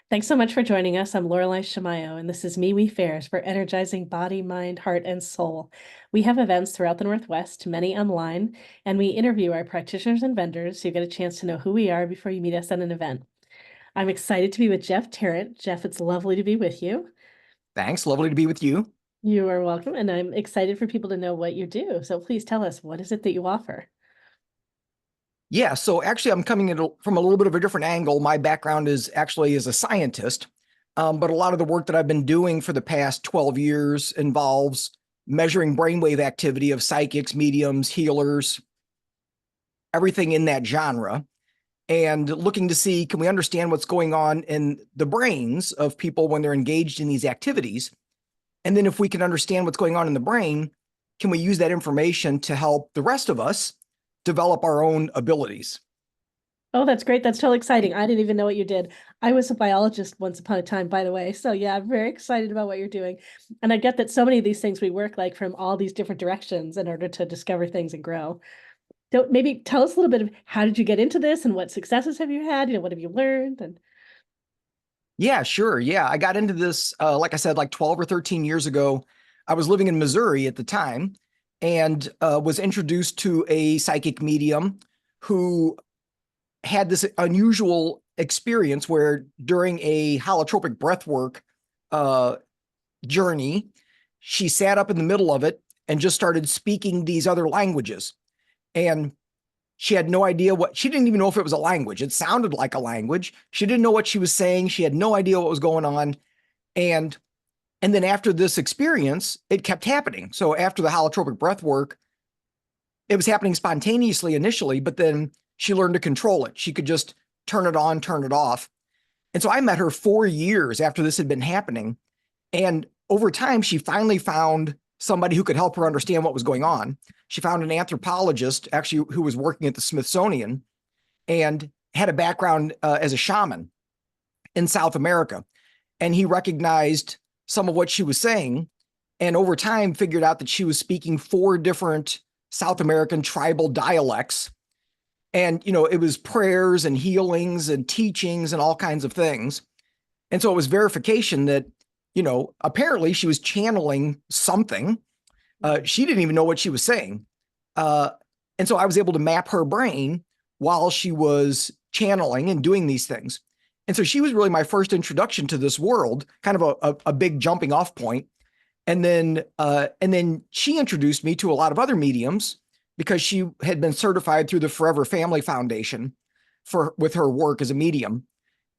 Thanks so much for joining us. I'm Lorelei Shamayo, and this is MeWe Fairs for energizing body, mind, heart, and soul. We have events throughout the Northwest, many online, and we interview our practitioners and vendors so you get a chance to know who we are before you meet us at an event. I'm excited to be with Jeff Tarrant. Jeff, it's lovely to be with you. Thanks. Lovely to be with you. You are welcome, and I'm excited for people to know what you do. So please tell us, what is it that you offer? Yeah, so actually I'm coming in from a little bit of a different angle. My background is actually as a scientist, but a lot of the work that I've been doing for the past 12 years involves measuring brainwave activity of psychics, mediums, healers, everything in that genre, and looking to see, can we understand what's going on in the brains of people when they're engaged in these activities? And then if we can understand what's going on in the brain, can we use that information to help the rest of us develop our own abilities? Oh, that's great. That's totally exciting. I didn't even know what you did. I was a biologist once upon a time, by the way. So yeah, I'm very excited about what you're doing. And I get that so many of these things we work like from all these different directions in order to discover things and grow. So maybe tell us a little bit of how did you get into this and what successes have you had? What have you learned? And Yeah, sure. Yeah, I got into this, like I said, like 12 or 13 years ago. I was living in Missouri at the time and was introduced to a psychic medium who had this unusual experience where during a holotropic breathwork uh, journey, she sat up in the middle of it and just started speaking these other languages. And she had no idea she didn't even know if it was a language. It sounded like a language. She didn't know what she was saying. She had no idea what was going on. And and then after this experience, it kept happening. So after the holotropic breath work, it was happening spontaneously initially, but then she learned to control it. She could just turn it on, turn it off. And so I met her 4 years after this had been happening. And over time, she finally found somebody who could help her understand what was going on. She found an anthropologist, actually, who was working at the Smithsonian and had a background as a shaman in South America. And he recognized some of what she was saying. And over time, figured out that she was speaking 4 different South American tribal dialects. And, it was prayers and healings and teachings and all kinds of things. And so it was verification that, apparently she was channeling something. She didn't even know what she was saying. Uh, and so I was able to map her brain while she was channeling and doing these things. And so she was really my first introduction to this world, kind of a big jumping off point. And then she introduced me to a lot of other mediums because she had been certified through the Forever Family Foundation with her work as a medium.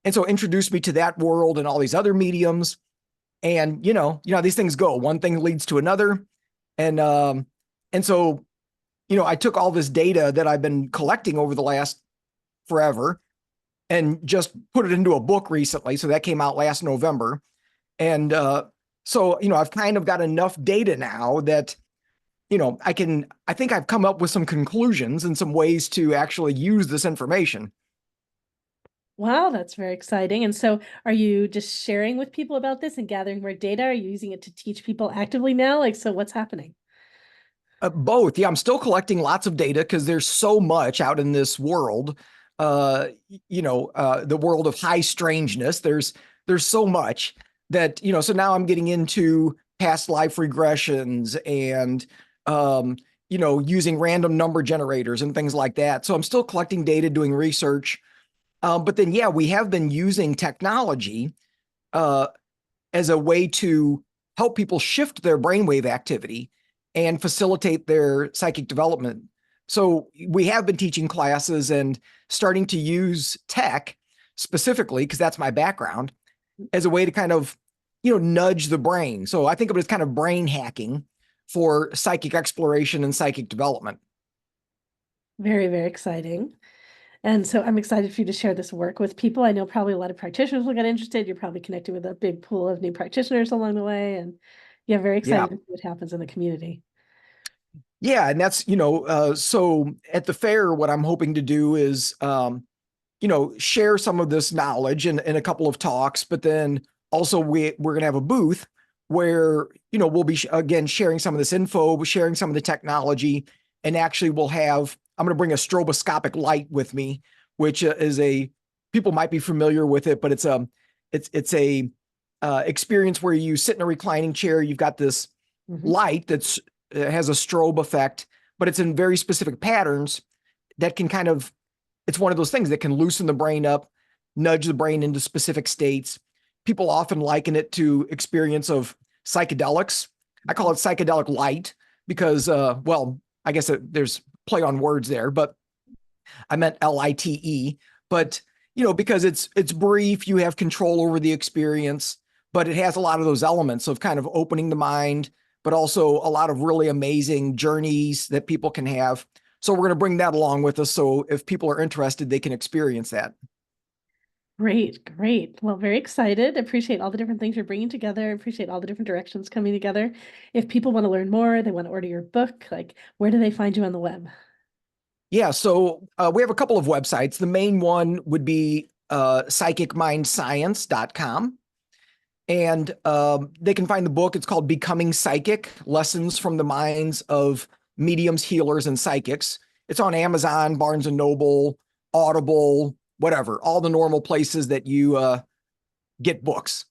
And so introduced me to that world and all these other mediums. And how these things go. One thing leads to another. And so, I took all this data that I've been collecting over the last forever and just put it into a book recently. So that came out last November. And so, I've kind of got enough data now that, I think I've come up with some conclusions and some ways to actually use this information. wow, that's very exciting. And so are you just sharing with people about this and gathering more data? Are you using it to teach people actively now? So what's happening? Both. Yeah, I'm still collecting lots of data because there's so much out in this world. The world of high strangeness. There's so much that, so now I'm getting into past life regressions and, using random number generators and things like that. So I'm still collecting data, doing research. But then, yeah, we have been using technology uh, as a way to help people shift their brainwave activity and facilitate their psychic development. So we have been teaching classes and starting to use tech specifically, because that's my background, as a way to kind of, nudge the brain. So I think of it as kind of brain hacking for psychic exploration and psychic development. Very, very exciting. And so I'm excited for you to share this work with people. I know probably a lot of practitioners will get interested. You're probably connected with a big pool of new practitioners along the way. And yeah, very Yeah. excited to see what happens in the community. Yeah. And that's, so at the fair, what I'm hoping to do is, share some of this knowledge in a couple of talks, but then also we're going to have a booth where, we'll be, again, sharing some of this info, sharing some of the technology, and actually I'm going to bring a stroboscopic light with me, which people might be familiar with it, but It's a experience where you sit in a reclining chair. You've got this Mhm. light that's has a strobe effect, but it's in very specific patterns that can kind of, it's one of those things that can loosen the brain up, nudge the brain into specific states. People often liken it to experience of psychedelics. I call it psychedelic light because, well, I guess there's play on words there, but I meant LITE. But because it's brief, you have control over the experience, but it has a lot of those elements of kind of opening the mind, but also a lot of really amazing journeys that people can have. So we're going to bring that along with us. So if people are interested, they can experience that. Great, great. Well, very excited. Appreciate all the different things you're bringing together. Appreciate all the different directions coming together. If people want to learn more, they want to order your book, like where do they find you on the web? Yeah, so we have a couple of websites. The main one would be psychicmindscience.com. And they can find the book. It's called Becoming Psychic: Lessons from the Minds of Mediums, Healers, and Psychics. It's on Amazon, Barnes and Noble, Audible, whatever, all the normal places that you get books.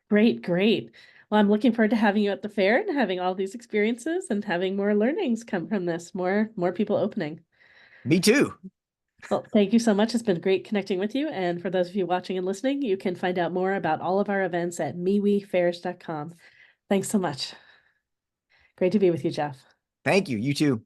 Great, great. Well, I'm looking forward to having you at the fair and having all these experiences and having more learnings come from this, more people opening. Me too. Well, thank you so much. It's been great connecting with you. And for those of you watching and listening, you can find out more about all of our events at MeWeFairs.com. Thanks so much. Great to be with you, Jeff. Thank you. You too.